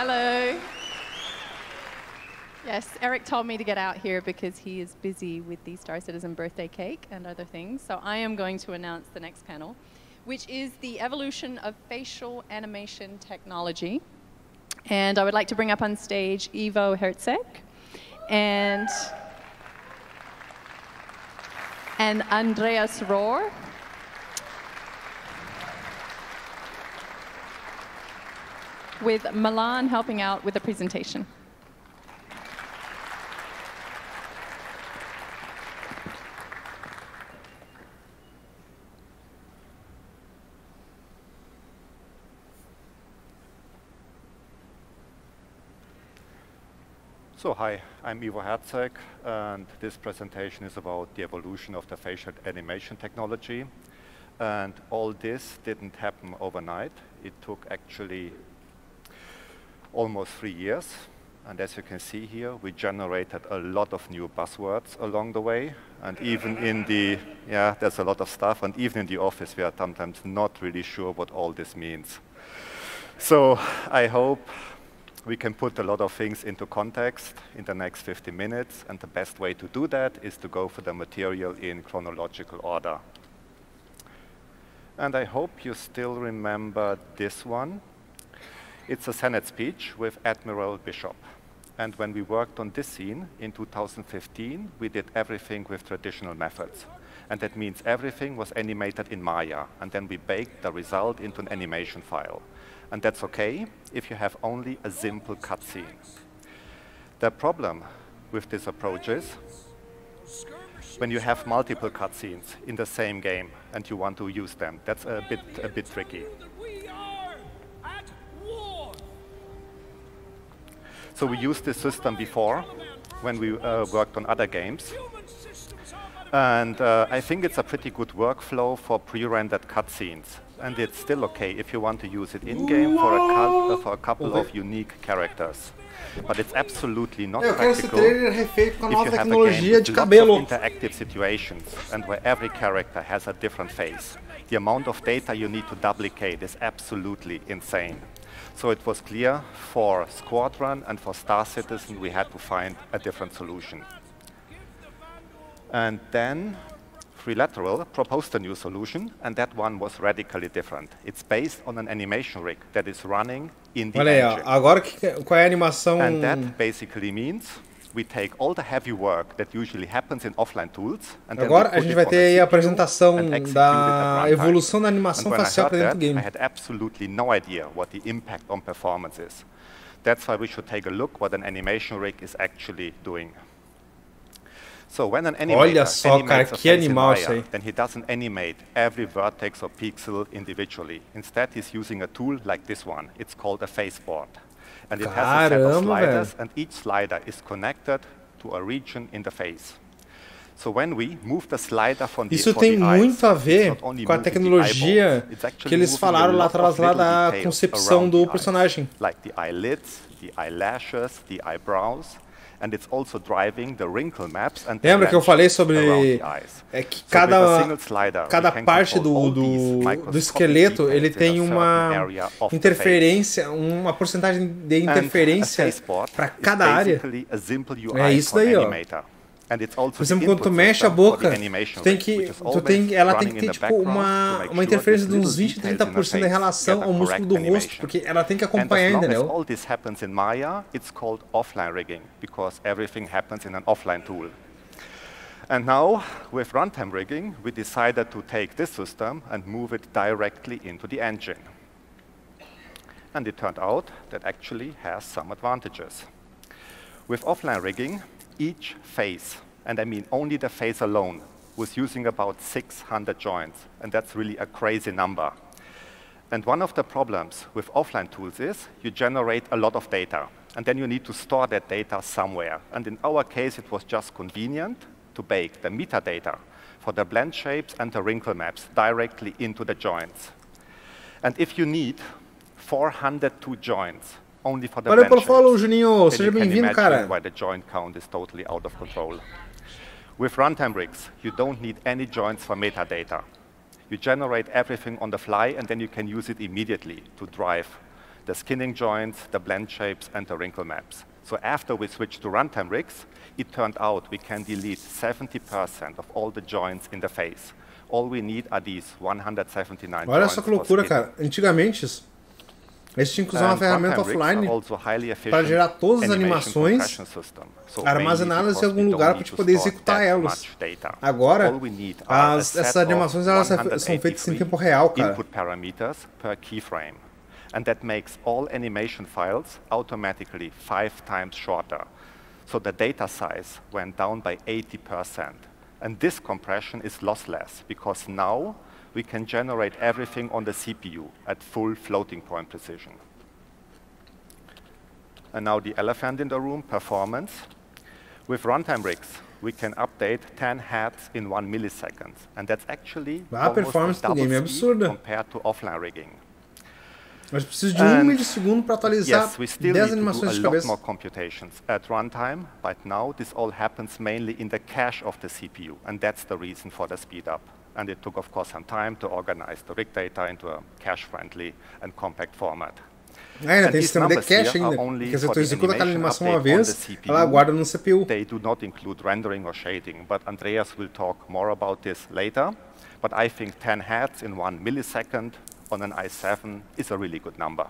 Hello. Yes, Eric told me to get out here because he is busy with the Star Citizen birthday cake and other things. So I am going to announce the next panel, which is the evolution of facial animation technology. And I would like to bring up on stage Ivo Herzeg and Andreas Rohr. With Milan helping out with the presentation. So hi, I'm Ivo Herzeg, and this presentation is about the evolution of the facial animation technology. And all this didn't happen overnight. It took actually almost 3 years. And as you can see here, we generated a lot of new buzzwords along the way. And even in the, there's a lot of stuff. And even in the office, we are sometimes not really sure what all this means. So I hope we can put a lot of things into context in the next 50 minutes. And the best way to do that is to go for the material in chronological order. And I hope you still remember this one. It's a Senate speech with Admiral Bishop. And when we worked on this scene in 2015, we did everything with traditional methods. And that means everything was animated in Maya. And then we baked the result into an animation file. And that's OK if you have only a simple cutscene. The problem with this approach is when you have multiple cutscenes in the same game and you want to use them, that's a bit tricky. So we used this system before when we worked on other games. And I think it's a pretty good workflow for pre-rendered cutscenes. And it's still OK if you want to use it in-game for a couple of unique characters. But it's absolutely not practical if you have a game with lots of interactive situations and where every character has a different face. The amount of data you need to duplicate is absolutely insane. So it was clear for Squadron and for Star Citizen we had to find a different solution. And then Freelateral proposed a new solution, and that one was radically different. It's based on an animation rig that is running in the engine. Agora qual é a animação? And that basically means we take all the heavy work that usually happens in offline tools, and agora a gente vai ter aí a apresentação da evolução da animação facial para dentro do game. I had absolutely no idea what the impact on performance is. That's why we should take a look what an animation rig is actually doing. So when an animator animates a face in Maya, then he doesn't animate every vertex or pixel individually. Instead, he's using a tool like this one. It's called a faceboard. And it has a set of sliders, and each slider is connected to a region in the face. So when we move the slider from the Isso tem muito a ver com a tecnologia que eles falaram lá atrás lá da concepção do personagem. Like the eyelids, the eyelashes, the eyebrows. And it's also driving the wrinkle maps and lembra que eu falei sobre que cada parte do esqueleto ele tem uma interferência, uma porcentagem de interferência para cada área. É isso daí, ó. Por exemplo, quando tu mexe a boca, ela tem que ter tipo uma interferência de uns 20 a 30% em relação ao músculo do rosto, porque ela tem que acompanhar, entendeu? All this happens in Maya, it's called offline rigging, because everything happens in an offline tool. And now, with runtime rigging, we decided to take this system and move it directly into the engine. And it turned out that actually has some advantages. With offline rigging, each face, and I mean only the face alone, was using about 600 joints, and that's really a crazy number. And one of the problems with offline tools is you generate a lot of data, and then you need to store that data somewhere. And in our case, it was just convenient to bake the metadata for the blend shapes and the wrinkle maps directly into the joints. And if you need 402 joints, only for the Valeu pelo follow, Juninho. Seja bem-vindo, cara. Why the joint count is totally out of control. With runtime rigs, you don't need any joints for metadata. You generate everything on the fly, and then you can use it immediately to drive the skinning joints, the blend shapes, and the wrinkle maps. So after we switched to runtime rigs, it turned out we can delete 70% of all the joints in the face. All we need are these 179 Olha só que loucura, cara. Antigamente, eles tinham que usar uma ferramenta offline para gerar todas as animações armazenadas em algum lugar para poder executar elas. Agora, essas animações elas são feitas em tempo real, cara. And that makes all animation files automatically 5 times shorter. So the data size went down by 80%. And this compression is lossless, because now we can generate everything on the CPU at full floating point precision. And now the elephant in the room, performance. With runtime rigs, we can update 10 heads in 1 millisecond. And that's actually almost double speed compared to offline rigging. Mas precisa de 1 milissegundo para atualizar 10 animações de cabeça. More computations at runtime, but now this all happens mainly in the cache of the CPU, and that's the reason for the speed up. And it took, of course, some time to organize the rig data into a cache-friendly and compact format. Ainda tem sistema de cache ainda, porque se tu executa aquela animação uma vez, ela guarda no CPU. They do not include rendering or shading, but Andreas will talk more about this later. But I think 10 heads in 1 millisecond on an i7 is a really good number.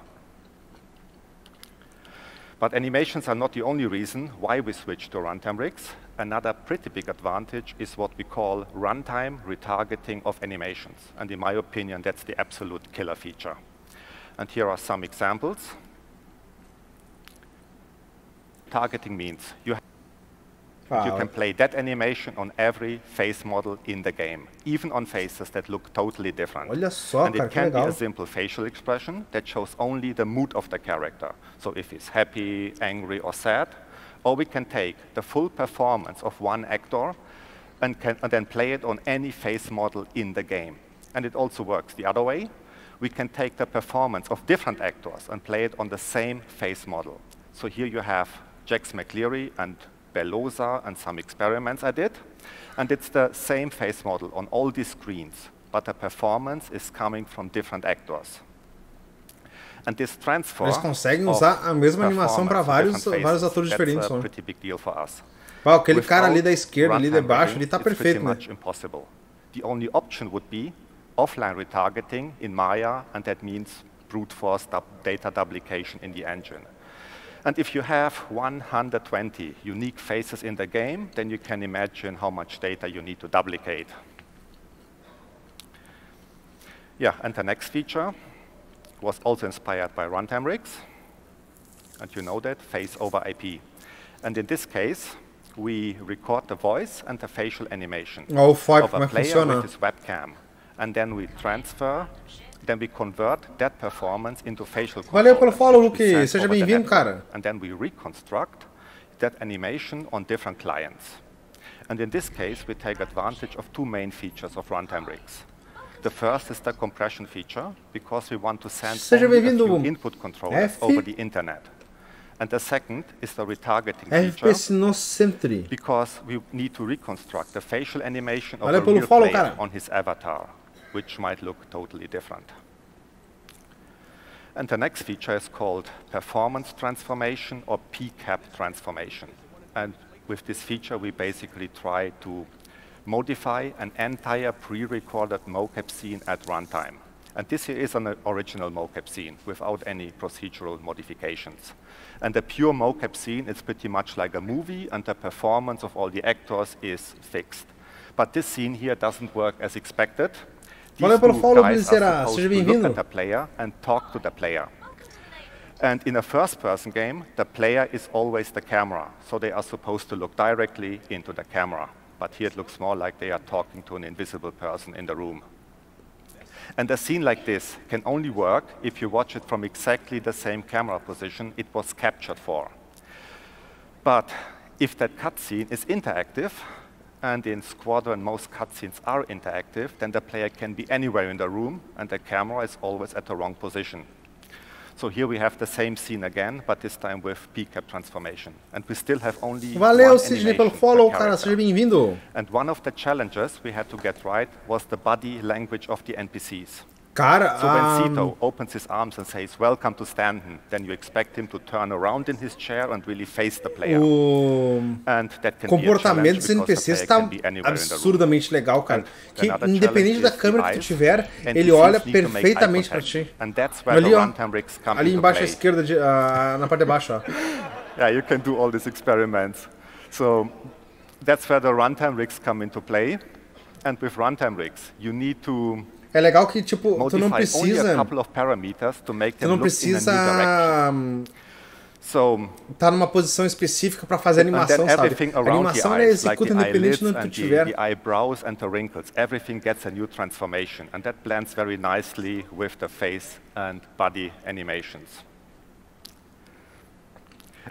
But animations are not the only reason why we switch to runtime rigs. Another pretty big advantage is what we call runtime retargeting of animations. And in my opinion, that's the absolute killer feature. And here are some examples. Targeting means you can play that animation on every face model in the game, even on faces that look totally different. Olha só, and it can be a simple facial expression that shows only the mood of the character. So if he's happy, angry, or sad, or we can take the full performance of one actor and then play it on any face model in the game. And it also works the other way. We can take the performance of different actors and play it on the same face model. So here you have Jax McLeary and Belloza and some experiments I did. And it's the same face model on all these screens, but the performance is coming from different actors. And this transfer Eles conseguem usar a mesma animação para vários atores diferentes. That's a pretty big deal for us. Aquele cara ali da esquerda, ali de baixo, ele tá perfeito, né? Impossible. The only option would be offline retargeting in Maya, and that means brute force data duplication in the engine. And if you have 120 unique faces in the game, then you can imagine how much data you need to duplicate. Yeah, and the next feature was also inspired by runtime rigs. And you know that, face over IP. And in this case, we record the voice and the facial animation of a player with his webcam. And then we transfer, then we convert that performance into facial control. Valeu pelo follow, Luke. Seja bem-vindo, cara. And then we reconstruct that animation on different clients. And in this case, we take advantage of 2 main features of runtime rigs. The first is the compression feature, because we want to send only a few input controllers over the internet. And the second is the retargeting feature, because we need to reconstruct the facial animation of a real player on his avatar, which might look totally different. And the next feature is called performance transformation or PCAP transformation. And with this feature, we basically try to modify an entire pre-recorded mocap scene at runtime. And this here is an original mocap scene without any procedural modifications. And the pure mocap scene is pretty much like a movie, and the performance of all the actors is fixed. But this scene here doesn't work as expected. These 2 guys are supposed to look at the player and talk to the player. And in a first-person game, the player is always the camera, so they are supposed to look directly into the camera. But here it looks more like they are talking to an invisible person in the room. And a scene like this can only work if you watch it from exactly the same camera position it was captured for. But if that cutscene is interactive, and in Squadron most cutscenes are interactive, then the player can be anywhere in the room, and the camera is always at the wrong position. So here we have the same scene again, but this time with PCAP transformation. And we still have only Valeu, Sidney, pelo follow, cara. Seja bem-vindo. And one of the challenges we had to get right was the body language of the NPCs. Cara, so when Cito opens his arms and says, "Welcome to Stanton," then you expect him to turn around in his chair and really face the player. And that can comportamento dos NPCs está absurdamente legal, cara. Que independente da câmera que tu tiver, ele olha perfeitamente para ti. Ali, ó, ali embaixo à esquerda, na parte de baixo, ó. Yeah, you can do all these experiments. So that's where the runtime rigs come into play. And with runtime rigs, you need to é legal que, tipo, tu não precisa tá numa posição específica para fazer animação, sabe? A animação ela executa independente do que tu tiver. The eyebrows and the wrinkles, everything gets a new transformation, and that blends very nicely with the face and body animations.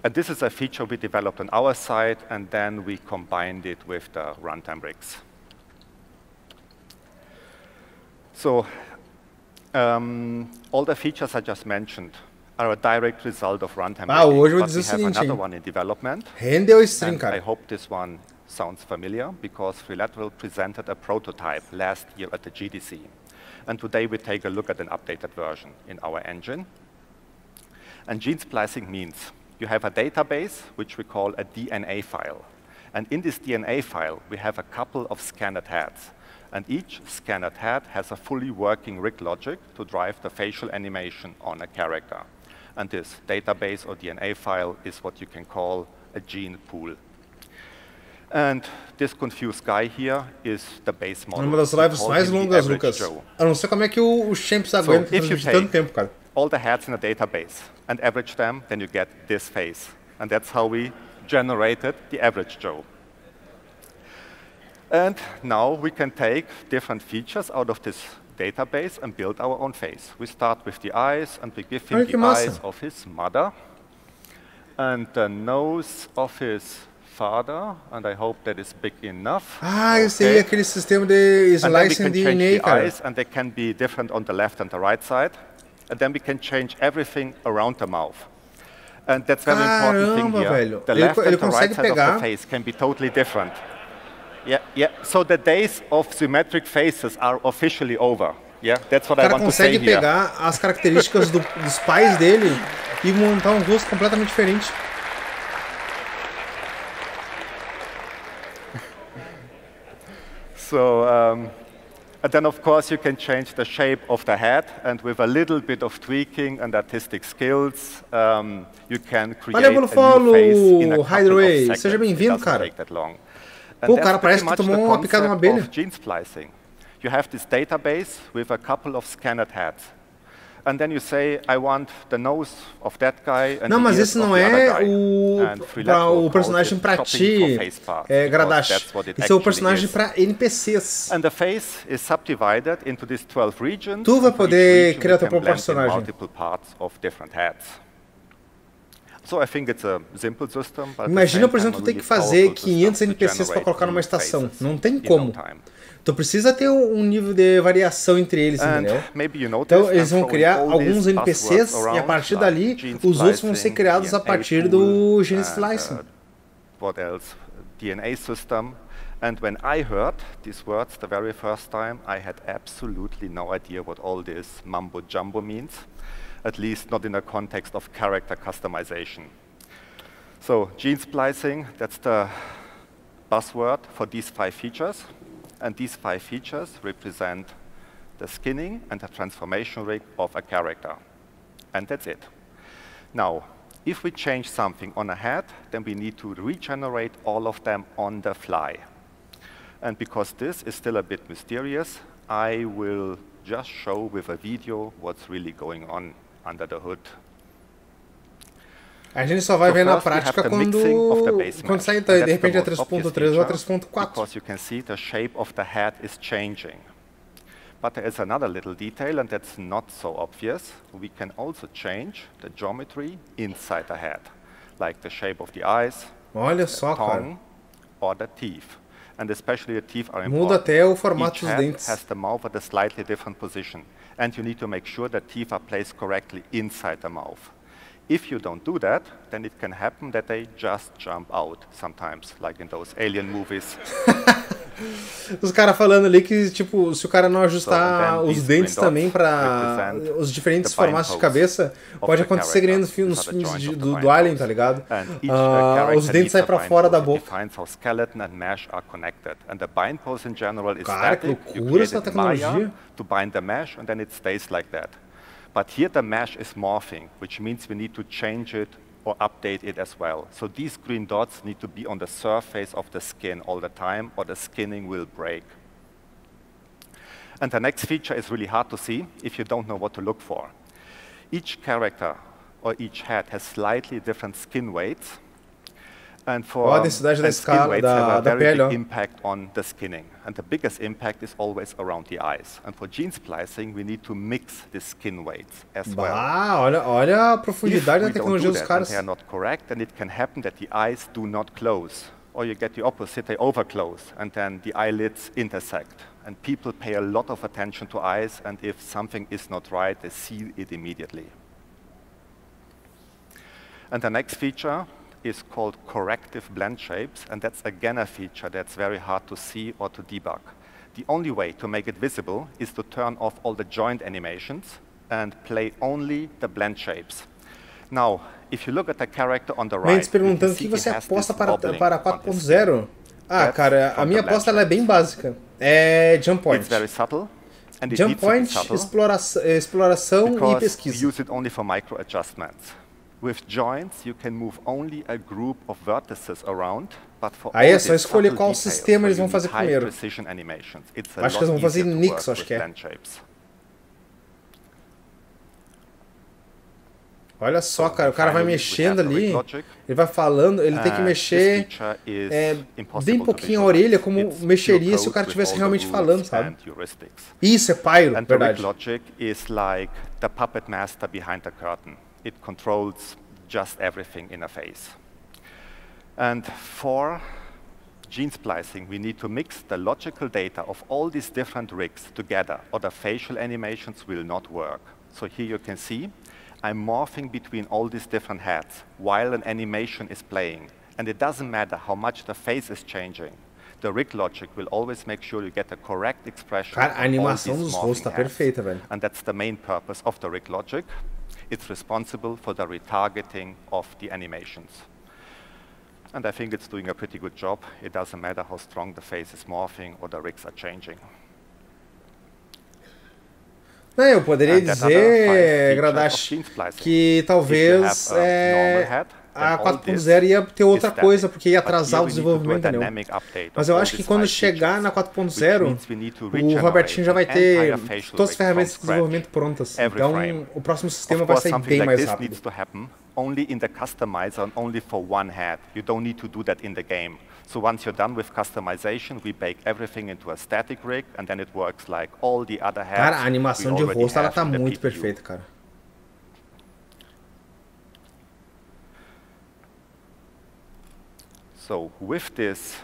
And this is a feature we developed on our side, and then we combined it with the runtime rigs. So all the features I just mentioned are a direct result of runtime rigging, hoje eu vou but dizer we o have seguinte, another one in development. Rendeu o stream, cara. I hope this one sounds familiar, because Freelateral presented a prototype last year at the GDC. And today we take a look at an updated version in our engine. And gene splicing means you have a database, which we call a DNA file. And in this DNA file, we have a couple of scanned heads. And each scanned head has a fully working rig logic to drive the facial animation on a character. And this database or DNA file is what you can call a gene pool. And this confused guy here is the base model. Uma das lives mais longas, Lucas. Eu não sei como é que o Champs aguenta tanto tempo, cara. All the heads in a database and average them, then you get this face. And that's how we generated the average Joe. And now we can take different features out of this database and build our own face. We start with the eyes, and we give him the eyes of his mother, and the nose of his father, and I hope that is big enough. Esse aí é aquele sistema de slicing DNA, cara. Eyes, and they can be different on the left and the right side. And then we can change everything around the mouth. And that's very important thing here. Velho. The left and the right side of the face can be totally different. Yeah. So the days of symmetric faces are officially over. Yeah, that's what I want to say here. O cara consegue pegar as características dos pais dele e montar um rosto completamente diferente. So, and then of course you can change the shape of the head, and with a little bit of tweaking and artistic skills, you can create a new face in a couple of seconds. Seja bem-vindo, cara. Take that long. Pô, o cara parece que tomou uma picada de uma abelha. Gene splicing. You have this database with a couple of scanned heads. And then you say, I want the nose of that guy and não, mas esse não é o personagem para ti, Gradash. Esse é o personagem para NPCs. And the face is subdivided into these 12 regions. Tu vai poder criar teu próprio personagem. Multiple parts of different heads. So I think it's a simple system, but imagina, por exemplo, tu tem que fazer 500 NPCs para colocar numa estação. Não tem como. Tu precisa ter um nível de variação entre eles, entendeu? Então, eles vão criar alguns NPCs e a partir dali, os outros vão ser criados a partir do gene splicing. What else? DNA system. And when I heard these words the very first time, I had absolutely no idea what all this mumbo jumbo means. At least not in the context of character customization. So gene splicing, that's the buzzword for these 5 features. And these 5 features represent the skinning and the transformation rig of a character. And that's it. Now, if we change something on a head, then we need to regenerate all of them on the fly. And because this is still a bit mysterious, I will just show with a video what's really going on under the hood. A gente só vai ver na prática quando sair de repente a 3.3 ou a 3.4. Because you can see the shape of the head is changing. But there is another little detail, and that's not so obvious. We can also change the geometry inside the head, like the shape of the eyes, olha só, the tongue, or the teeth. And especially the teeth are important. Muda até o formato Each dos head dentes. has the mouth at a slightly different position, and you need to make sure that teeth are placed correctly inside the mouth. If you don't do that, then it can happen that they just jump out sometimes, like in those alien movies. Os caras falando ali que, tipo, se o cara não ajustar os dentes também para os diferentes formatos de cabeça, pode acontecer que nem nos filmes do Alien, tá ligado? Os dentes saem pra fora da boca. Cara, que loucura essa tecnologia. To bind the mesh, and then it stays like that. But here the mesh is morphing, which means we need to change it or update it as well. So these green dots need to be on the surface of the skin all the time, or the skinning will break. And the next feature is really hard to see if you don't know what to look for. Each character or each head has slightly different skin weights. And for densidade da escala da pele, big impact on the skinning. And the biggest impact is always around the eyes. And for gene splicing, we need to mix the skin weights as well. Olha a profundidade da tecnologia dos caras. If they are not correct, then it can happen that the eyes do not close. Or you get the opposite, they overclose, and then the eyelids intersect. And people pay a lot of attention to eyes, and if something is not right, they see it immediately. And the next feature is called corrective blend shapes, and that's again a feature that's very hard to see or to debug. The only way to make it visible is to turn off all the joint animations and play only the blend shapes. Now, if you look at the character on the right, Mendes perguntando o que você aposta para 4.0. Ah, cara, a minha aposta ela é bem básica. É jump point. It's very subtle. And jump point, exploração e pesquisa. We use it only for micro adjustments. With joints, you can move only a group of vertices around, but for aí é só escolher qual sistema eles vão fazer primeiro. Acho que eles vão fazer Nix, acho que é. Olha só, cara, o cara vai mexendo ali, ele vai falando, ele tem que mexer bem pouquinho a orelha, como mexeria se o cara estivesse realmente falando, sabe? Isso é pyro, verdade. It controls just everything in a face. And for gene splicing, we need to mix the logical data of all these different rigs together, or the facial animations will not work. So here you can see, I'm morphing between all these different heads while an animation is playing. And it doesn't matter how much the face is changing. The rig logic will always make sure you get the correct expression. Cara, a animação dos rostos tá perfeita, velho. And that's the main purpose of the rig logic. It's responsible for the retargeting of the animations. And I think it's doing a pretty good job. It doesn't matter how strong the face is morphing or the rigs are changing. Não, eu poderia dizer, Gradash, que talvez a 4.0 ia ter outra coisa, porque ia atrasar o desenvolvimento, entendeu? Mas eu acho que quando chegar na 4.0, o Robertinho já vai ter todas as ferramentas de desenvolvimento prontas. Então, o próximo sistema vai sair bem mais rápido. Only in the customizer and only for one head. You don't need to do that in the game. So once you're done with customization, we bake everything into a static rig, and then it works like all the other heads. Cara, a animação de rosto ela tá muito perfeita, cara. So with this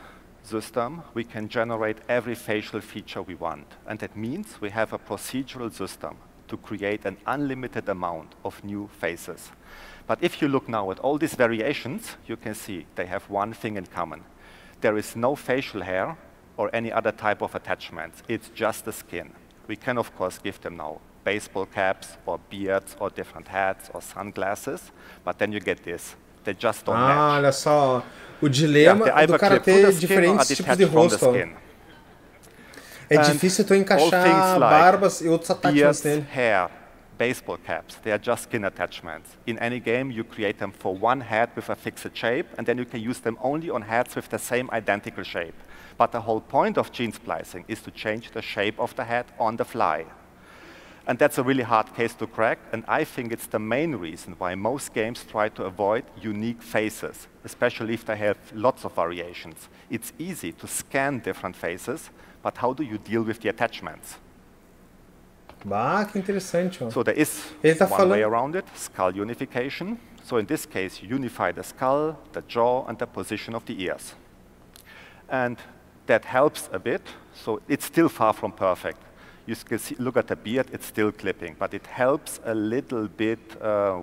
system, we can generate every facial feature we want. And that means we have a procedural system to create an unlimited amount of new faces. But if you look now at all these variations, you can see they have one thing in common. There is no facial hair or any other type of attachments. It's just the skin. We can, of course, give them now baseball caps or beards or different hats or sunglasses, but then you get this. They just don't match. Olha só, o dilema do cara ter diferentes tipos de rosto. É difícil tu encaixar barbas e outros attachments nele. Hair, baseball caps, they are just skin attachments. In any game, you create them for one head with a fixed shape, and then you can use them only on heads with the same identical shape. But the whole point of gene splicing is to change the shape of the head on the fly. And that's a really hard case to crack, and I think it's the main reason why most games try to avoid unique faces, especially if they have lots of variations. It's easy to scan different faces, but how do you deal with the attachments? Ah, que interessante. Ó. So there is one way around it, skull unification. So in this case, you unify the skull, the jaw, and the position of the ears. And that helps a bit, so it's still far from perfect. You can see, look at the beard, it's still clipping, but it helps a little bit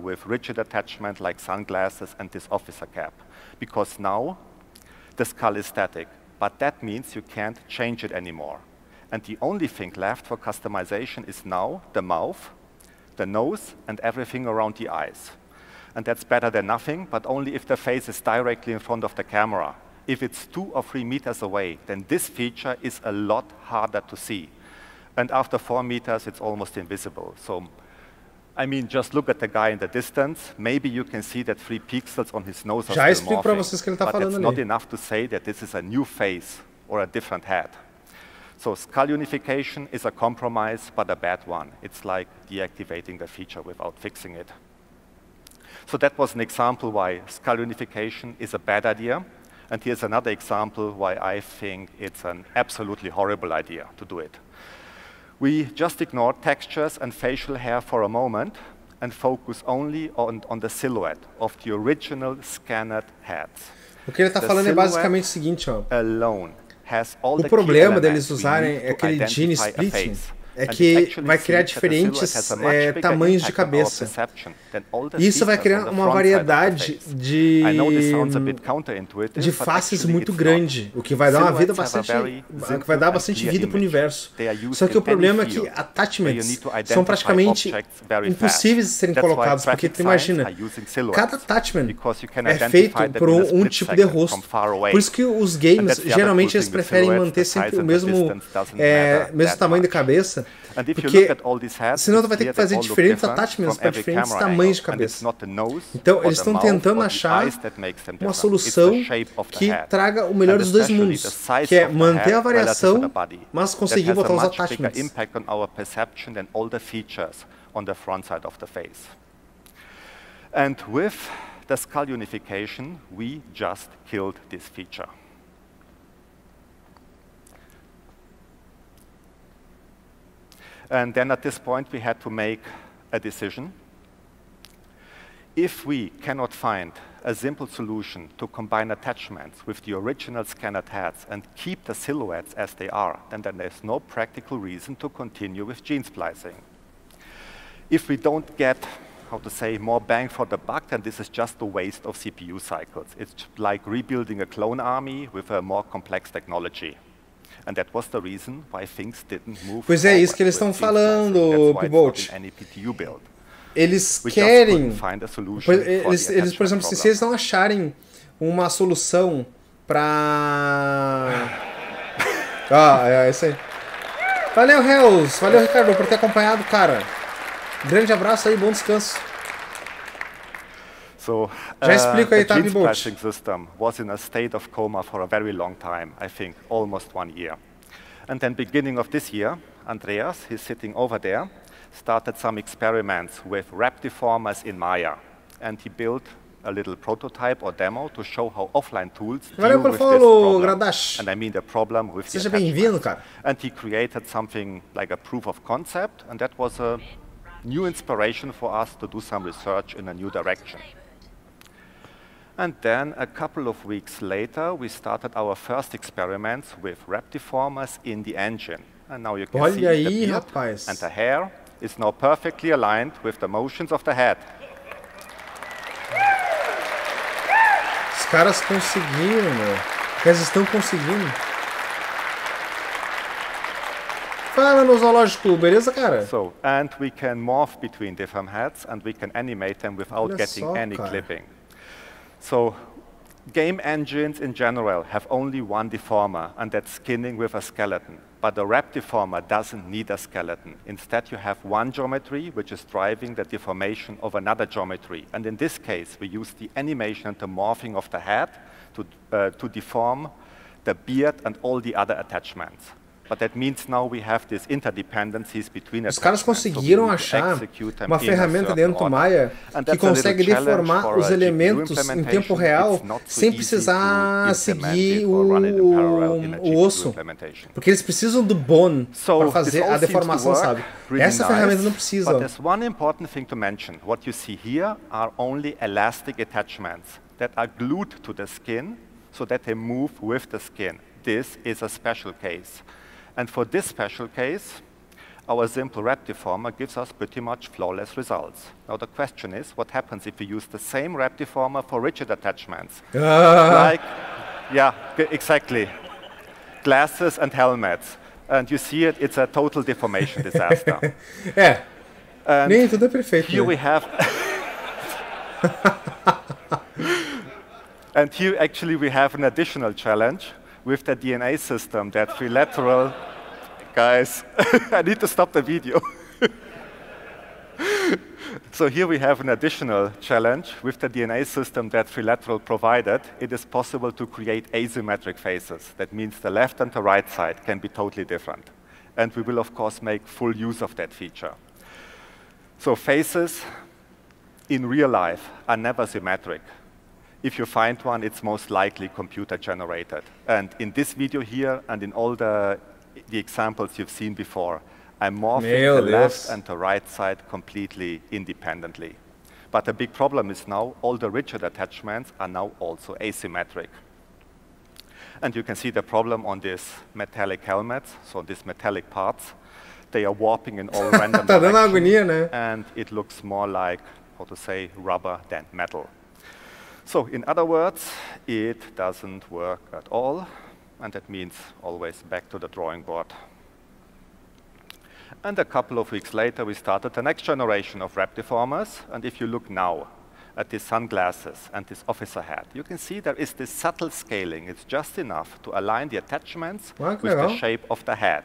with rigid attachment like sunglasses and this officer cap. Because now, the skull is static. but that means you can't change it anymore. And the only thing left for customization is now the mouth, the nose, and everything around the eyes. And that's better than nothing, but only if the face is directly in front of the camera. If it's 2 or 3 meters away, then this feature is a lot harder to see. And after 4 meters, it's almost invisible. So, I mean, just look at the guy in the distance. Maybe you can see that 3 pixels on his nose are still morphing, but that's not enough to say that this is a new face or a different head. So skull unification is a compromise, but a bad one. It's like deactivating the feature without fixing it. So that was an example why skull unification is a bad idea. And here's another example why I think it's an absolutely horrible idea to do it. We just ignore textures and facial hair for a moment and focus only on the silhouette of the original scanned heads. O que ele está falando é basicamente o seguinte, ó. Alone has all o problema deles usarem aquele gene splitting é que vai criar diferentes tamanhos de cabeça. E isso vai criar uma variedade de faces muito grande, o que vai dar bastante vida para o universo. Só que o problema é que attachments são praticamente impossíveis de serem colocados, porque tu imagina, cada attachment é feito por um tipo de rosto. Por isso que os games, geralmente, eles preferem manter sempre o mesmo tamanho de cabeça, porque senão tu vai ter que fazer diferentes attachments para diferentes tamanhos de cabeça. Então, eles estão tentando achar uma solução que traga o melhor dos dois mundos, que é manter a variação, mas conseguir botar os attachments. And with the skull unification, we just killed this feature. And then at this point, we had to make a decision. If we cannot find a simple solution to combine attachments with the original scanned heads and keep the silhouettes as they are, then there's no practical reason to continue with gene splicing. If we don't get, how to say, more bang for the buck, then this is just a waste of CPU cycles. It's like rebuilding a clone army with a more complex technology. And that was the reason why things didn't move. Pois é, isso que eles estão falando, Pibolt. Eles querem, eles, por exemplo, se eles não acharem uma solução para... é isso aí. Valeu, Hells, valeu, Ricardo, por ter acompanhado, cara. Grande abraço aí, bom descanso. So, já explico aí, tá, Pibolt? The gene splicing system was in a state of coma for a very long time, I think almost 1 year. And then beginning of this year, Andreas, he's sitting over there, started some experiments with wrap deformers in Maya. And he built a little prototype or demo to show how offline tools deal with this problem. And I mean the problem with the attachments. And he created something like a proof of concept, and that was a new inspiration for us to do some research in a new direction. And then a couple of weeks later, we started our first experiments with wrap deformers in the engine. And now you can see the beard and the hair is now perfectly aligned with the motions of the head. Os caras conseguiram, meu. Eles estão conseguindo. Fala no zoológico, beleza, cara? So, and we can morph between different heads and we can animate them without getting any clipping. So, game engines in general have only one deformer, and that's skinning with a skeleton. But the wrap deformer doesn't need a skeleton. Instead, you have one geometry which is driving the deformation of another geometry. And in this case, we use the animation and the morphing of the head to deform the beard and all the other attachments. But that means now we have these interdependencies between Os caras conseguiram achar uma ferramenta dentro do Maya que consegue deformar os elementos em tempo real sem precisar seguir o osso. Porque eles precisam do bone para fazer a deformação, sabe? Essa ferramenta não precisa. But there's one important thing to mention. What you see here are only elastic attachments that are glued to the skin so that they move with the skin. This is a special case. And for this special case, our simple wrap deformer gives us pretty much flawless results. Now the question is, what happens if we use the same wrap deformer for rigid attachments? Like, yeah, exactly. glasses and helmets. And you see it, it's a total deformation disaster. Nem tudo é perfeito. Here we have... And here actually we have an additional challenge with the DNA system, that trilateral... Guys, I need to stop the video. So here we have an additional challenge with the DNA system that trilateral provided. It is possible to create asymmetric faces. That means the left and the right side can be totally different. And we will, of course, make full use of that feature. So faces in real life are never symmetric. If you find one, it's most likely computer-generated. And in this video here, and in all the examples you've seen before, I'm morphing the left and the right side completely independently. But the big problem is now all the rigid attachments are now also asymmetric. And you can see the problem on these metallic helmets, so these metallic parts. They are warping in all random directions, and it looks more like, how to say, rubber than metal. So in other words, it doesn't work at all, and that means always back to the drawing board. And a couple of weeks later, we started the next generation of wrap deformers. And if you look now at these sunglasses and this officer hat, you can see there is this subtle scaling. It's just enough to align the attachments with the shape of the head.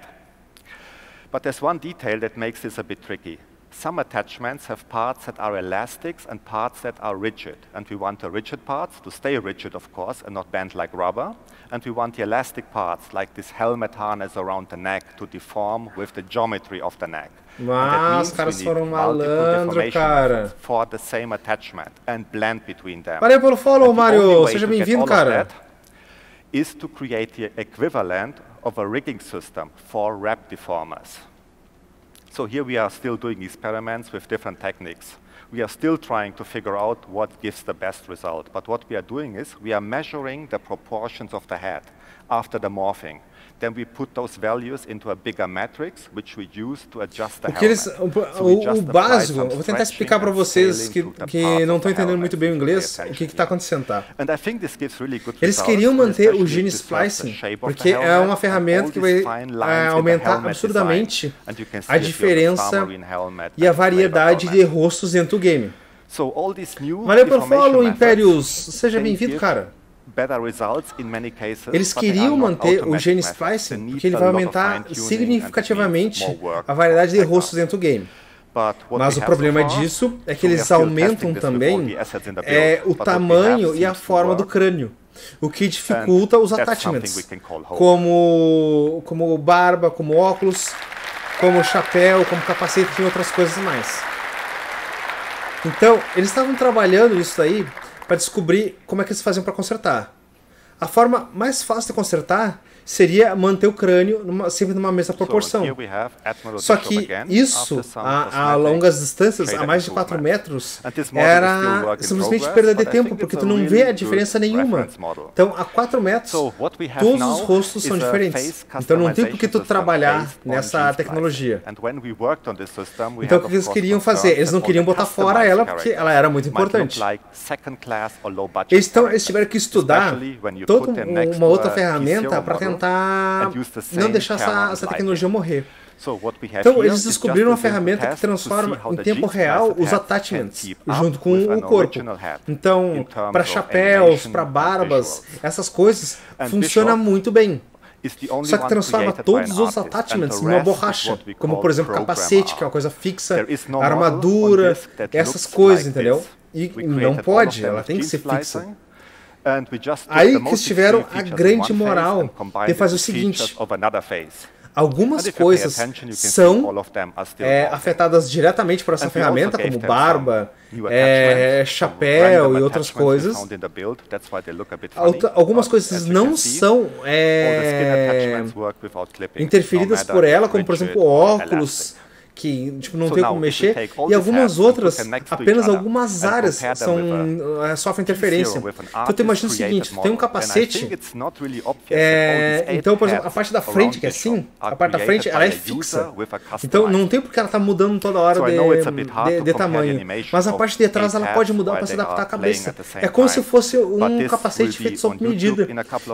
But there's one detail that makes this a bit tricky. Some attachments have parts that are elastics and parts that are rigid. And we want the rigid parts to stay rigid, of course, and not bend like rubber. And we want the elastic parts, like this helmet harness around the neck, to deform with the geometry of the neck. Mas os caras foram malandro, cara. For the same attachment and blend between them. Valeu pelo follow, Mário. Seja bem-vindo, cara. Is to create the equivalent of a rigging system for wrap deformers. So here we are still doing experiments with different techniques. We are still trying to figure out what gives the best result. But what we are doing is we are measuring the proportions of the head after the morphing. Then we put those values into a bigger matrix, which we use to adjust the helmet. O básico, eu vou tentar explicar para vocês que não estão entendendo muito bem o inglês, o que está acontecendo, tá? Eles queriam manter o gene splicing, porque é uma ferramenta que vai aumentar absurdamente a diferença e a variedade de rostos dentro do game. Valeu pelo follow, Impérios! Seja bem-vindo, cara! Eles queriam manter o gene splicing porque ele vai aumentar significativamente a variedade de rostos dentro do game. Mas o problema disso é que eles aumentam também o tamanho e a forma do crânio, o que dificulta os attachments, como barba, como óculos, como chapéu, como capacete e outras coisas mais. Então, eles estavam trabalhando nisso daí para descobrir como é que eles faziam para consertar. A forma mais fácil de consertar seria manter o crânio sempre numa mesma proporção. Só que isso, a longas distâncias, a mais de 4 metros, era simplesmente perda de tempo, porque tu não vê a diferença nenhuma. Então, a 4 metros, todos os rostos são diferentes. Então, não tem por que tu trabalhar nessa tecnologia. Então, o que eles queriam fazer? Eles não queriam botar fora ela, porque ela era muito importante. Eles tiveram que estudar toda uma outra ferramenta para tentar não deixar essa tecnologia morrer. Então, eles descobriram uma ferramenta que transforma em tempo real os attachments junto com o corpo. Então, para chapéus, para barbas, essas coisas, funciona muito bem. Só que transforma todos os attachments numa borracha, como, por exemplo, capacete, que é uma coisa fixa, armadura, essas coisas, entendeu? E não pode, ela tem que ser fixa. Aí que eles tiveram a grande moral de fazer o seguinte: algumas coisas são afetadas diretamente por essa ferramenta, como barba, chapéu e outras coisas. Algumas coisas não são interferidas por ela, como por exemplo óculos que tipo, não tem como mexer, e algumas outras, apenas algumas áreas sofrem interferência. Então tu imagina o seguinte, tu tem um capacete, então, por exemplo, a parte da frente, que é assim, a parte da frente, ela é fixa. Então não tem porque ela está mudando toda hora de tamanho. Mas a parte de trás, ela pode mudar para se adaptar à cabeça. É como se fosse um capacete feito sob medida.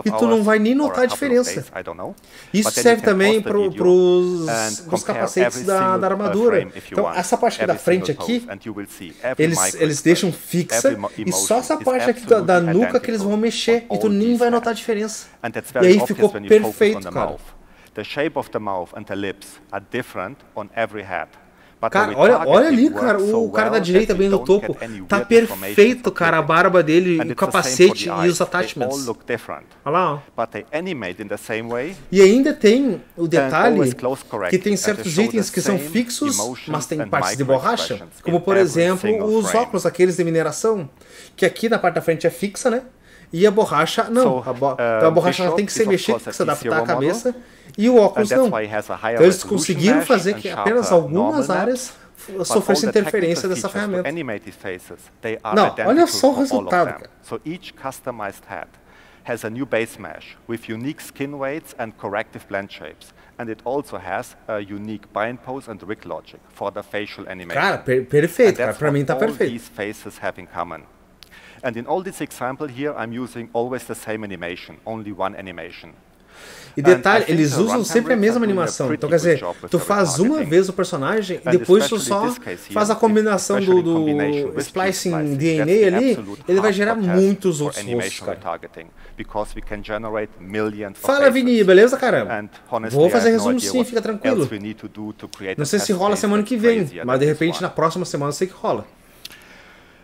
E tu não vai nem notar a diferença. Isso serve também para os capacetes da armadura. Então, essa parte aqui da frente aqui, eles deixam fixa, e só essa parte aqui da nuca que eles vão mexer, e tu nem vai notar a diferença. E aí ficou perfeito, cara. The shape of the mouth and the lips are different on every head. Cara, olha ali, cara, o cara da direita bem no topo, tá perfeito, cara, a barba dele, o capacete e os attachments. Olha lá, ó. E ainda tem o detalhe que tem certos itens que são fixos, mas tem partes de borracha, como por exemplo os óculos, aqueles de mineração, que aqui na parte da frente é fixa, né? E a borracha, não. Então a borracha ela tem que ser mexida para se adaptar à cabeça. E o óculos não. Então eles conseguiram fazer que apenas algumas áreas sofressem interferência dessa ferramenta. Não, olha só o resultado, cara. So each customized head has a new base mesh with unique skin weights and corrective blend shapes. And it also has a unique bind pose and rig logic for the facial animation. Cara, perfeito, cara. Pra mim tá perfeito. These faces have in common. And in all this example here, I'm using always the same animation, only one animation. E detalhe, eles usam sempre a mesma animação. Então, quer dizer, tu faz uma vez o personagem e depois tu só faz a combinação do splicing DNA ali, ele vai gerar muitos outros rostos, cara. Fala, Vini, beleza, cara? Vou fazer resumo sim, fica tranquilo. Não sei se rola semana que vem, mas de repente na próxima semana eu sei que rola.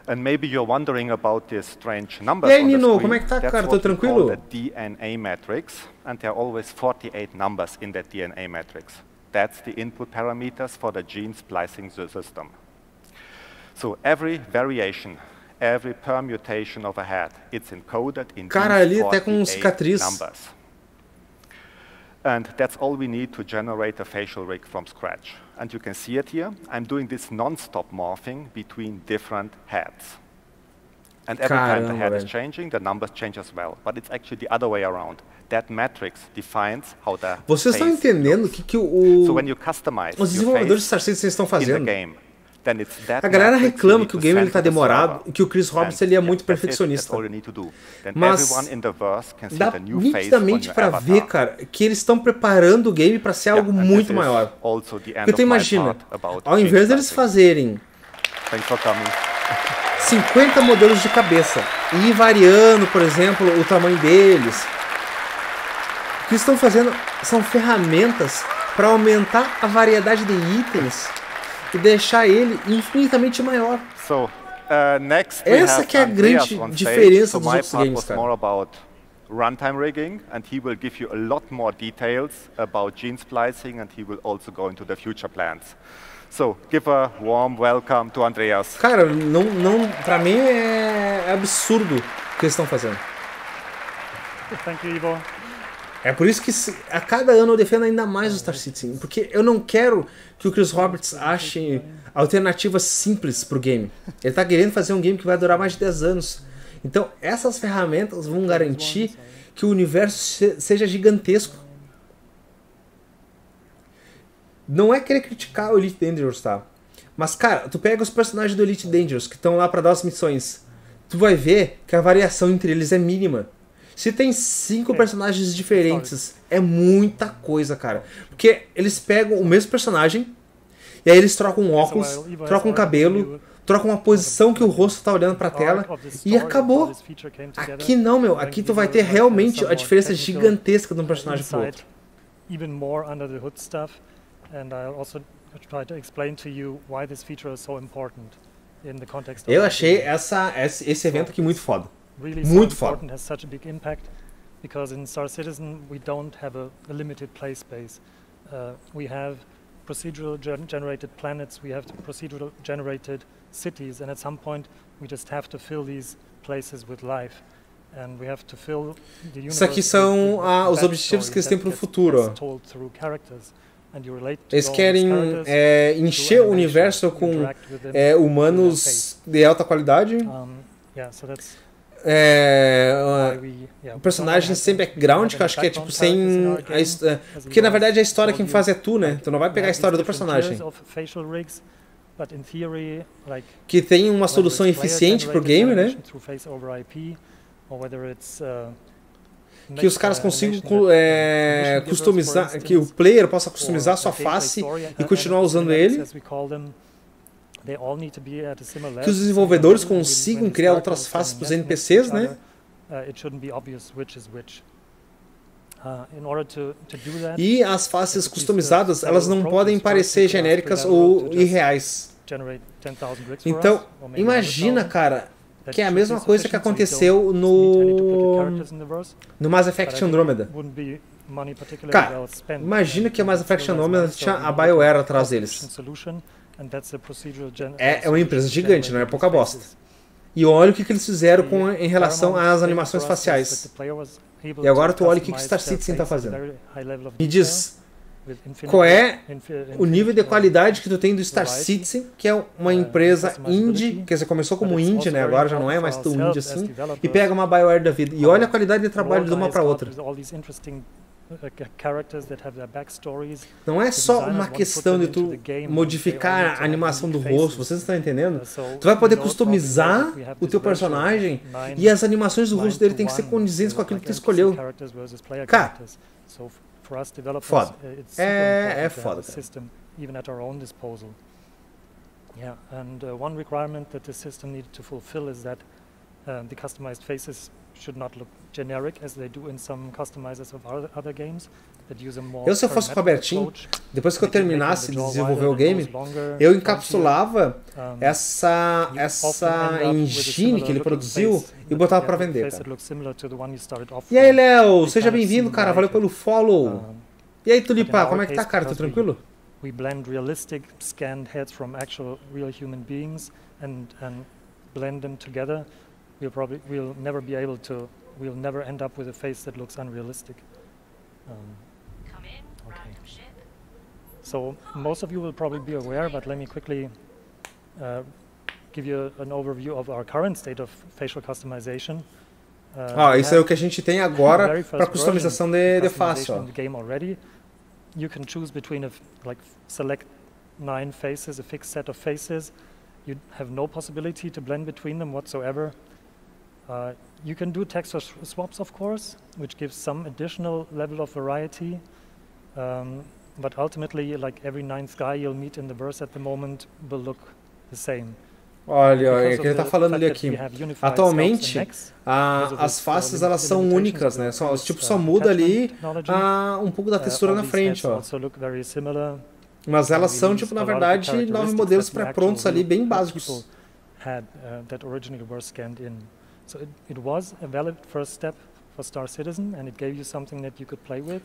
And maybe you're wondering about these strange numbers. E aí, Nino, como é que tá, cara? Tô tranquilo? That's what we call the DNA matrix, and there are always 48 numbers in that DNA matrix. That's the input parameters for the gene splicing system. So every variation, every permutation of a head, it's encoded in these 48 numbers. And that's all we need to generate a facial rig from scratch. And you can see it here. I'm doing this non-stop morphing between different heads. And every time the head is changing, the numbers change as well. But it's actually the other way around. That matrix defines how the Vocês estão entendendo o que os desenvolvedores de Star Citizen estão fazendo? A galera reclama que o game está demorado e que o Chris Roberts ele é muito perfeccionista. Mas dá nitidamente para ver, cara, que eles estão preparando o game para ser algo muito maior. Porque tu imagina, ao invés deles fazerem 50 modelos de cabeça e ir variando, por exemplo, o tamanho deles, o que eles estão fazendo são ferramentas para aumentar a variedade de itens e deixar ele infinitamente maior. Essa que é a grande diferença dos outros games, cara. Runtime rigging, and he will give you a lot more details about gene splicing, and he will also go into the future plans. So, give a warm welcome to Andreas. Cara, pra mim é absurdo o que eles estão fazendo. Thank you, Ivo. É por isso que a cada ano eu defendo ainda mais o Star Citizen, porque eu não quero que o Chris Roberts ache alternativas simples pro game. Ele tá querendo fazer um game que vai durar mais de 10 anos. Então, essas ferramentas vão garantir que o universo seja gigantesco. Não é querer criticar o Elite Dangerous, tá? Mas, cara, tu pega os personagens do Elite Dangerous que estão lá pra dar as missões, tu vai ver que a variação entre eles é mínima. Se tem 5 personagens diferentes, é muita coisa, cara. Porque eles pegam o mesmo personagem, e aí eles trocam um óculos, trocam um cabelo, trocam a posição que o rosto tá olhando pra tela, e acabou. Aqui não, meu. Aqui tu vai ter realmente a diferença gigantesca de um personagem pro outro. Eu achei esse evento aqui muito foda. Muito foda. Because in Star Citizen we don't have a limited play space. We have procedural generated planets, we have procedural generated cities, and at some point we just have to fill these places with life. And we have to fill the universe. Isso aqui são os objetivos que eles têm para o futuro. Eles querem encher o universo com humanos de alta qualidade. O personagem sem background, que eu acho que é tipo sem... porque na verdade a história quem faz é tu, né? Tu não vai pegar a história do personagem. Que tem uma solução eficiente pro game, né? Que os caras consigam customizar, que o player possa customizar sua face e continuar usando ele. Que os desenvolvedores consigam criar outras faces para os NPCs, né? E as faces customizadas, elas não podem parecer genéricas ou irreais. Então, imagina, cara, que é a mesma coisa que aconteceu no Mass Effect Andromeda. Cara, imagina que a Mass Effect Andromeda tinha a BioWare atrás deles. É uma empresa gigante, não é pouca bosta. E olha o que eles fizeram em relação às animações faciais. E agora tu olha o que Star Citizen está fazendo. Me diz, qual é o nível de qualidade que tu tem do Star Citizen, que é uma empresa indie, quer dizer, começou como indie, né? Agora já não é mais tão indie assim, e pega uma BioWare da vida. E olha a qualidade de trabalho de uma para outra. Não é só uma questão de tu modificar a animação do rosto, vocês estão entendendo? Tu vai poder customizar o teu personagem e as animações do rosto dele tem que ser condizentes com aquilo que tu escolheu. Cara, foda. É foda, cara. Yeah, and one requirement that the system needed to fulfill is that the customized faces should not look generic as they do in some customizers of other games that use a more. Se eu fosse o Robertinho, depois que eu terminasse de desenvolver o game, eu encapsulava essa engine que ele produziu e botava para vender, cara. E aí, Léo, seja bem-vindo, cara, valeu pelo follow. E aí, Tulipa, como é que tá, cara? Tá tranquilo? We blend realistic scanned heads from actual real human beings and blend them together. We'll never end up with a face that looks unrealistic. Okay. So most of you will probably be aware, but let me quickly give you an overview of our current state of facial customization. Isso é o que a gente tem agora para customização de face. You can choose between select 9 faces, a fixed set of faces. You have no possibility to blend between them whatsoever. You can do texture swaps, of course, which gives some additional level of variety. But ultimately, like every 9th guy you'll meet in the verse at the moment will look the same. Olha, o que ele está falando ali aqui. Atualmente, as faces elas são únicas, né? Só muda ali um pouco da textura na frente, ó. Mas elas são, tipo, na verdade, 9 modelos pré-prontos ali, bem básicos.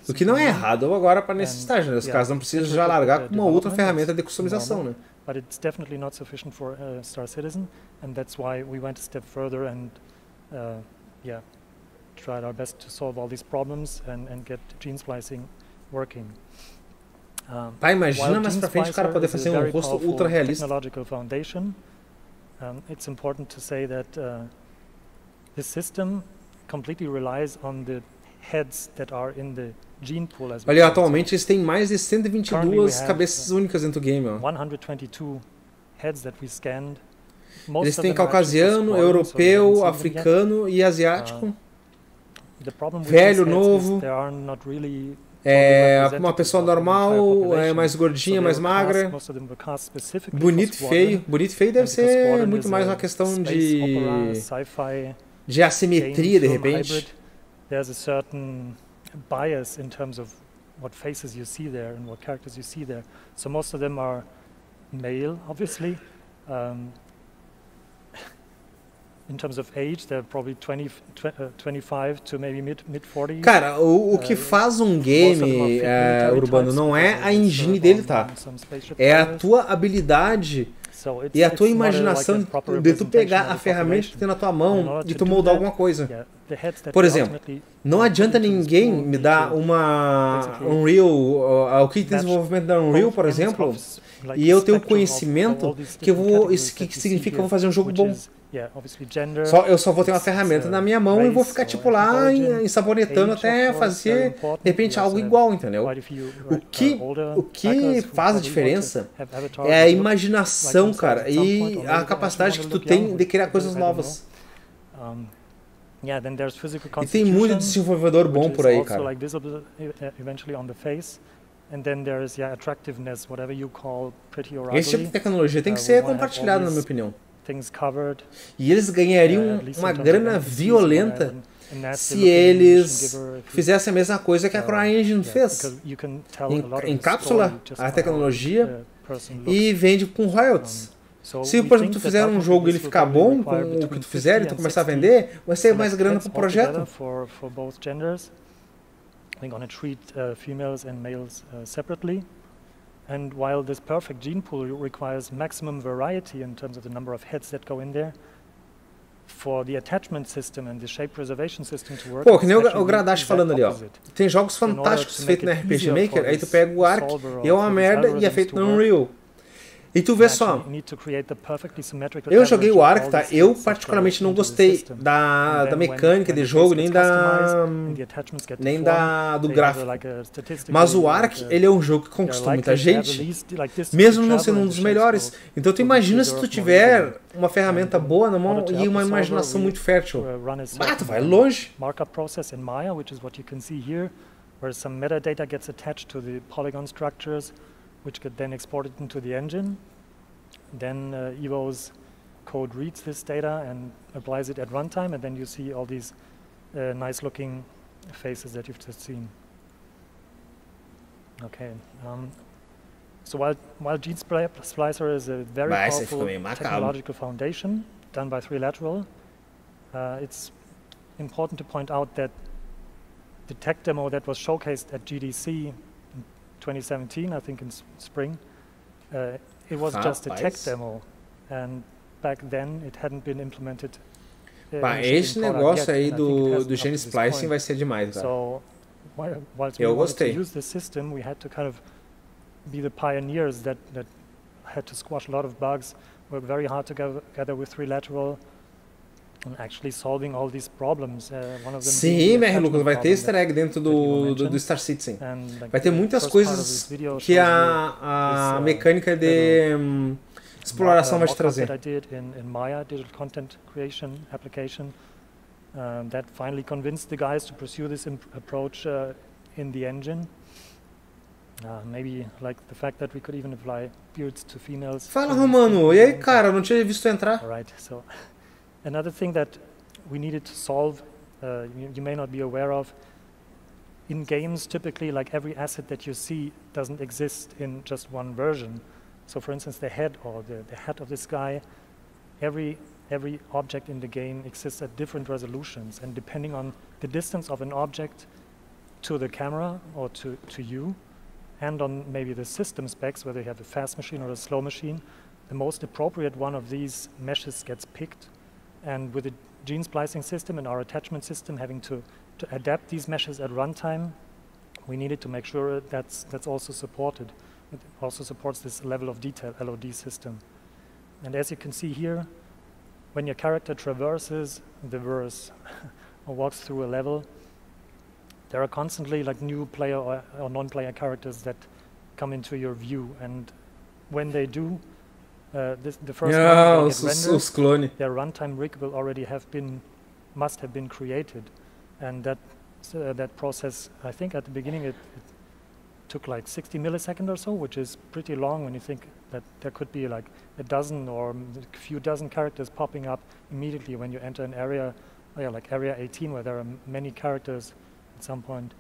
O que não é errado agora para nesse estágio, né? Os caras não precisam já largar com uma outra ferramenta de customização, né? But it's definitely not sufficient for Star Citizen, and that's why we went a step further and tried our best to solve all these problems and get gene splicing working. Imagina mais pra frente o cara poder fazer um rosto ultra realista. It's important to say that the system completely relies on the heads that are in the gene pool as well. Olha, atualmente eles têm mais de 122 cabeças únicas dentro do game, ó. 122 heads that we scanned. Eles têm caucasiano, europeu, africano e asiático. Velho, novo. Uma pessoa normal, mais gordinha, mais magra. Bonito e feio. Bonito e feio deve ser muito mais uma questão de assimetria, de repente. There's a certain bias in terms of what faces you see there and what characters you see there. So most of them are male, obviously. In terms of age, they're probably 25 to maybe mid-40s. Cara, o que faz um game urbano não é a engine dele, tá? É a tua habilidade E a tua imaginação de tu pegar a ferramenta que tem na tua mão e tu moldar alguma coisa. Por exemplo, não adianta ninguém me dar uma Unreal, o kit de desenvolvimento da Unreal, por exemplo, e eu tenho conhecimento que isso que significa que eu vou fazer um jogo bom. Eu só vou ter uma ferramenta na minha mão e vou ficar tipo lá ensabonetando até fazer de repente algo igual, entendeu? O que faz a diferença é a imaginação, cara, e a capacidade que tu tem de criar coisas novas. E tem muito desenvolvedor bom por aí, cara. Esse tipo de tecnologia tem que ser compartilhado, na minha opinião. E eles ganhariam uma grana violenta se eles fizessem a mesma coisa que a CryEngine fez. Encapsula a tecnologia e vende com royalties. Se, por exemplo, tu fizer um jogo e ele ficar bom com o que tu fizer e tu começar a vender, vai ser mais grana pro projeto. We're going to treat females and males separately. And while this perfect gene pool requires maximum variety in terms of the number of heads that go in there, for the attachment system and the shape preservation system to work, pô, que nem o Gradash falando ali, ó. Tem jogos fantásticos feitos na RPG Maker, aí tu pega o Arc e é uma merda e é feito no Unreal. E tu vê só, eu joguei o Arc, tá? Eu particularmente não gostei da mecânica de jogo, nem do gráfico. Mas o Arc, ele é um jogo que conquistou muita gente, mesmo não sendo um dos melhores. Então tu imagina se tu tiver uma ferramenta boa na mão e uma imaginação muito fértil. Ah, tu vai longe. Markup process in Maya, which is what you can see here, where some metadata gets attached to the polygon structures, which get then exported into the engine. Then Evo's code reads this data and applies it at runtime, and then you see all these nice-looking faces that you've just seen. Okay. So while Gene Splicer is a very powerful technological foundation done by 3Lateral, it's important to point out that the tech demo that was showcased at GDC 2017, I think in spring, it was just a tech demo, and back then it hadn't been implemented. Esse negócio aí do Gene Splicing vai ser demais, cara. So, whilst we wanted to use the system, we had to kind of be the pioneers that had to squash a lot of bugs, work very hard together with 3Lateral. Actually solving all these problems. Sim, Lucas, vai ter easter egg dentro do Star Citizen. Vai ter muitas coisas que a mecânica de exploração vai te trazer. I did in Maya, digital content creation application, that finally convinced the guys to pursue this approach in the engine. Maybe like the fact that we could even apply beards to females. Fala, Romano. E aí, cara, não tinha visto entrar. Alright, so another thing that we needed to solve, you may not be aware of, in games typically like every asset that you see doesn't exist in just one version. So for instance the head or the head of this guy, every object in the game exists at different resolutions, and depending on the distance of an object to the camera or to you, and on maybe the system specs, whether you have a fast machine or a slow machine, the most appropriate one of these meshes gets picked. And with the gene splicing system and our attachment system having to adapt these meshes at runtime, we needed to make sure that's also supported. It also supports this level of detail, LOD system. And as you can see here, when your character traverses the verse or walks through a level, there are constantly like new player or non-player characters that come into your view. And when they do, the first one that get rendered, their runtime rig will already must have been created, and that process, I think at the beginning it took like 60 milliseconds or so, which is pretty long when you think that there could be like a dozen or a few dozen characters popping up immediately when you enter an area, like area 18, where there are many characters at some point.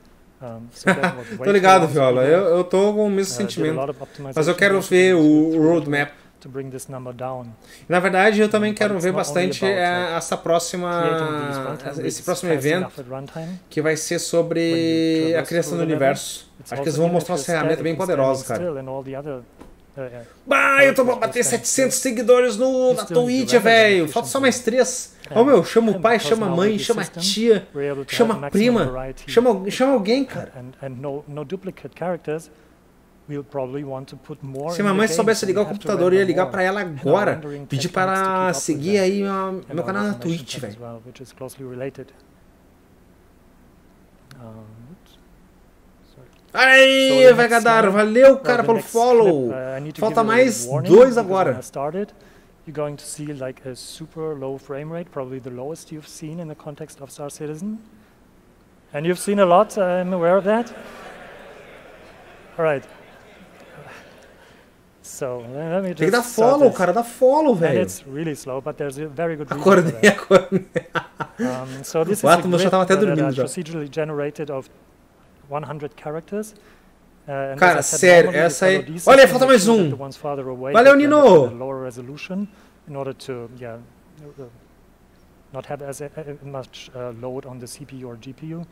Tô ligado, Viola. Eu tô com o mesmo sentimento, mas eu quero ver o roadmap. Na verdade, eu também quero ver bastante esse próximo evento, que vai ser sobre a criação do universo. Acho que eles vão mostrar uma ferramenta bem poderosa, cara. Bah, eu tô pra bater 700 seguidores na Twitch, velho. Falta só mais 3. Ó, meu, chama o pai, chama a mãe, chama a tia, chama a prima, chama alguém, cara. Se minha mãe soubesse ligar o computador, eu ia ligar pra ela agora. Pedir para ela seguir aí meu canal na Twitch, velho. Aí, Vegadar, valeu, cara, pelo follow. Falta mais 2 agora. You're going to see like a super low frame rate, probably the lowest you've seen in the context of Star Citizen. And you've seen a lot, I'm aware of that. All right. So, let me just tem que dar follow, cara, dá follow, velho. It's really slow, but there's a very good reason for that. Acordei. So this is a grid procedurally generated of 100 characters. Cara, sério, essa aí... Olha aí, falta mais um. Valeu, Nino! Lower resolution in order to, not have as much load on the CPU or GPU.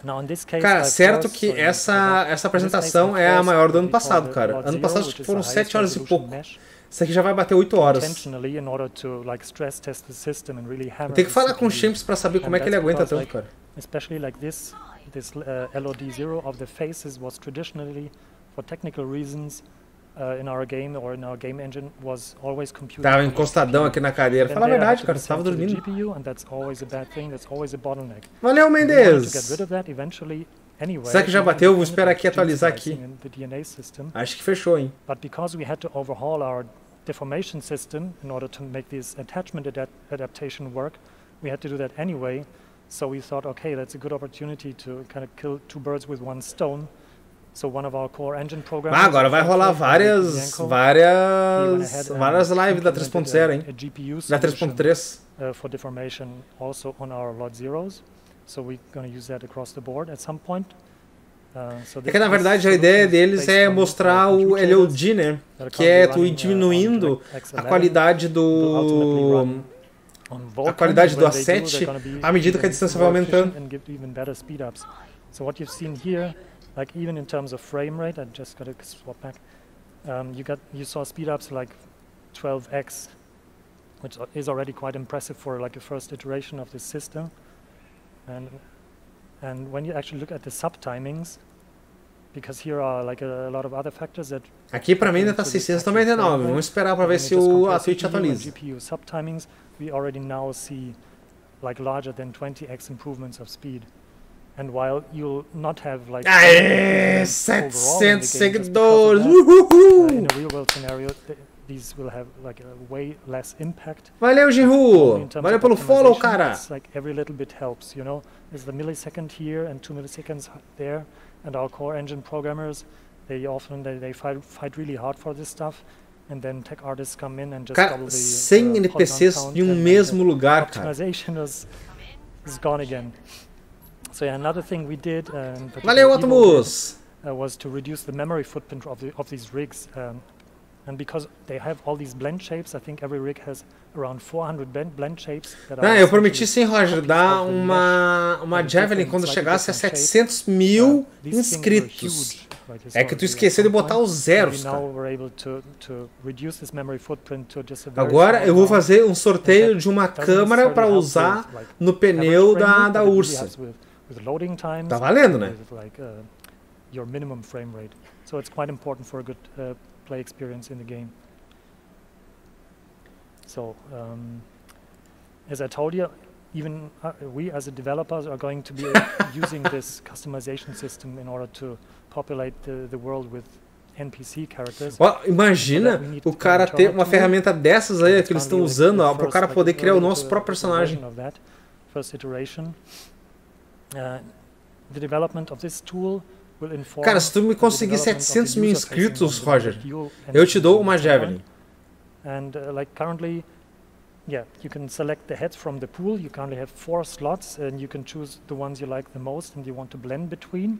Now, in this case, cara, certo que essa apresentação é a maior do ano passado, cara. Ano passado acho que foram 7 horas e pouco. Isso aqui já vai bater 8 horas. Eu tenho que falar com o Champs pra saber como é que ele aguenta tanto, cara. Especially like this LOD0 of the faces was traditionally, for technical reasons, in our game or in our game engine, was always computed. Tava encostadão aqui na cadeira. Fala a verdade, cara, você tava dormindo. GPU, and that's always a bad thing. That's always a bottleneck. Valeu, Mendes. Será que já bateu? Vou esperar aqui atualizar aqui. Acho que fechou, hein? But because we had to overhaul our deformation system in order to make this attachment adaptation work, we had to do that anyway. So we thought, okay, that's a good opportunity to kind of kill 2 birds with 1 stone. So one of our core engine programmers... agora vai rolar várias lives da 3.0, hein? Da 3.3. For deformation also on our lot zeros. So we're going to use that across the board at some point. É que na verdade a ideia deles é mostrar o LOD, né? Que é tu ir diminuindo a qualidade do asset à medida que a distância vai aumentando. So what you've seen here, like even in terms of frame rate, I just got to swap back. You saw speed ups like 12x, which is already quite impressive for like a first iteration of this system. And when you actually look at the subtimings, because here are like a lot of other factors that... Aqui para mim ainda tá 699, vamos esperar para ver se a Twitch atualiza. GPU subtimings, we already now see like larger than 20x improvements of speed. And while you'll not have like... Aê, 700 seguidores! Uhul! In a real world scenario, these will have like a way less impact. Valeu, Jinru! Valeu pelo follow, cara! It's like every little bit helps, you know? There's the millisecond here and 2 milliseconds there. And our core engine programmers, they often fight really hard for this stuff. And then tech artists come in and just cara, 100 NPCs em mesmo lugar, cara. Optimization is gone again. So yeah, another thing we did, valeu, Optimus! Was to reduce the memory footprint of these rigs. And because they have all these blend shapes, I think every rig has around 400 blend shapes. Eu prometi sim, Roger, dar uma Javelin quando chegasse a 700 mil inscritos. É que tu esqueceu de botar os zeros, cara. Agora eu vou fazer um sorteio de uma câmera para usar no pneu da Ursa. Tá valendo, né? Your minimum frame rate. So it's quite important for a good play experience in the game. So, as I told you, even we as a developers are going to be using this customization system in order to populate the world with NPC characters. Imagina o cara ter uma ferramenta dessas aí que eles estão usando para o cara poder criar o nosso próprio personagem. First iteration. The development of this tool. Cara, se tu me conseguir 700 mil inscritos, Roger, eu te dou uma Javelin. And like currently, yeah, you can select the heads from the pool. You currently have 4 slots, and you can choose the ones you like the most and you want to blend between.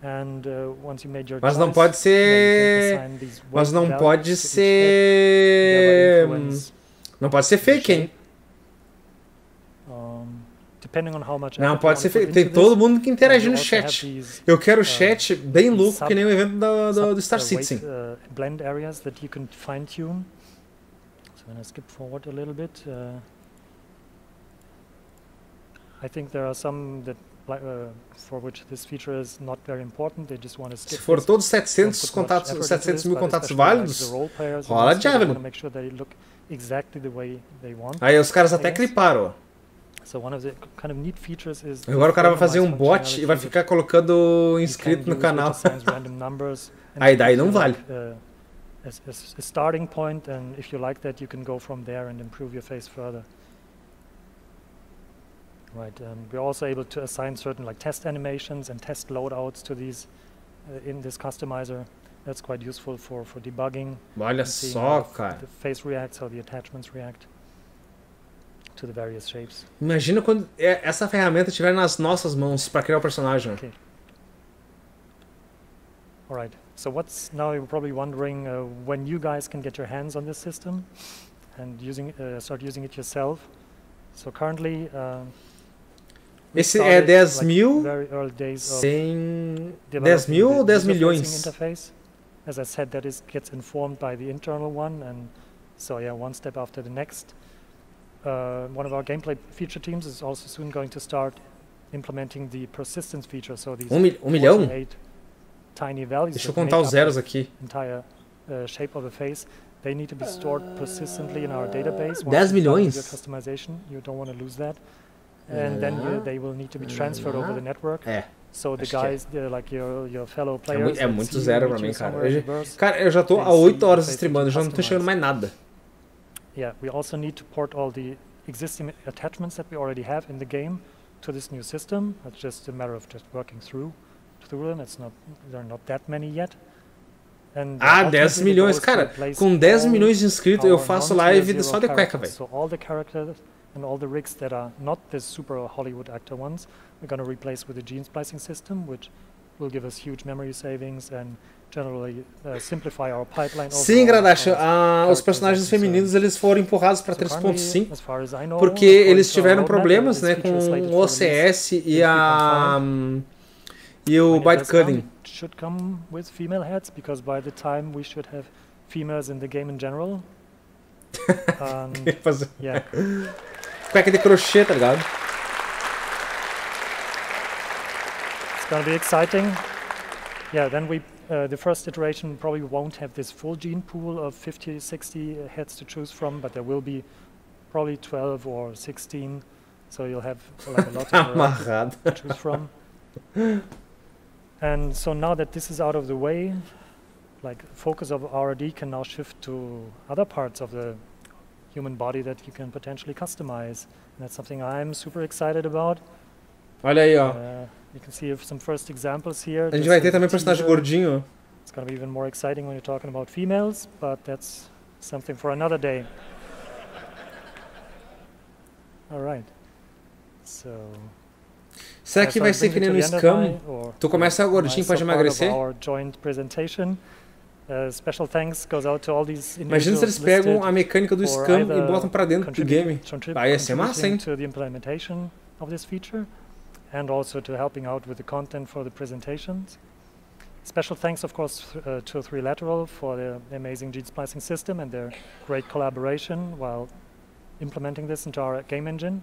And once you made your choice, mas não pode ser fake, hein? Não, pode ser feito. Tem todo mundo que interage no chat. Eu quero o chat bem louco, que nem o evento do Star Citizen. Blend areas that you can fine tune. So when I skip forward a little bit, I think there are some that for which this feature is not very important. They just want to skip. Se for todos 700 mil contatos válidos, rola Javelin. Aí os caras até cliparam. Agora o cara vai fazer um bot e vai ficar colocando inscrito no canal. Aí daí não vale. As a starting point, and if you like that, you can go from there and improve your face further. Right, we're also able to assign certain like test animations and test loadouts to these in this customizer. That's quite useful for debugging. Olha só, cara. The face reacts, how the attachments react to the various shapes. Imagina quando essa ferramenta estiver nas nossas mãos para criar o personagem. Okay. All right. So now you're probably wondering when you guys can get your hands on this system and start using it yourself. So currently, esse é 10 mil, 10 mil ou 10 milhões? As I said, that gets informed by the internal one, and so yeah, one step after the next. One of our gameplay feature teams is also soon going to start implementing the persistence feature. So these 1 milhão? Tiny values. Deixa eu contar os zeros aqui. Entire shape of the face. They need to be stored persistently in our database. 10 milhões? Your customization, you don't want to lose that. And then they will need to be transferred over the network. So the guys, like your fellow players. É muito zero pra mim, cara. Eu já tô há 8 horas streamando, já não tô chegando mais nada. Yeah, we also need to port all the existing attachments that we already have in the game to this new system. It's just a matter of just working through them. There are not that many yet. 10 milhões, cara. Com 10 milhões de inscritos, eu faço live só de cueca, velho. So all the characters and all the rigs that are not the super Hollywood actor ones, we're going to replace with a gene splicing system, which will give us huge memory savings and generally simplify our pipeline. Sim, Gradacho, os personagens femininos eles foram empurrados para 3.5 porque eles tiveram problemas, né, com o OCS e o bytecoding. Should come with female heads because by the time we should have females in the game in general. Yeah. Cueca de crochê, tá ligado? It's gonna be exciting. Yeah, then the first iteration probably won't have this full gene pool of 50, 60 heads to choose from, but there will be probably 12 or 16, so you'll have like, a lot of to choose from. And so now that this is out of the way, like focus of R&D can now shift to other parts of the human body that you can potentially customize. And that's something I'm super excited about. Olha aí, ó. You can see some first examples here. A gente vai ter também personagem gordinho. It's going to be even more exciting when you're talking about females, but that's something for another day. All right. So será que vai ser que nem no Scam? Tu começa gordinho, pode emagrecer? Imagina se eles pegam a mecânica do Scam e botam pra dentro do game. Aí ia ser massa, hein? And also to helping out with the content for the presentations. Special thanks, of course, to 3Lateral for the amazing gene splicing system and their great collaboration while implementing this into our game engine.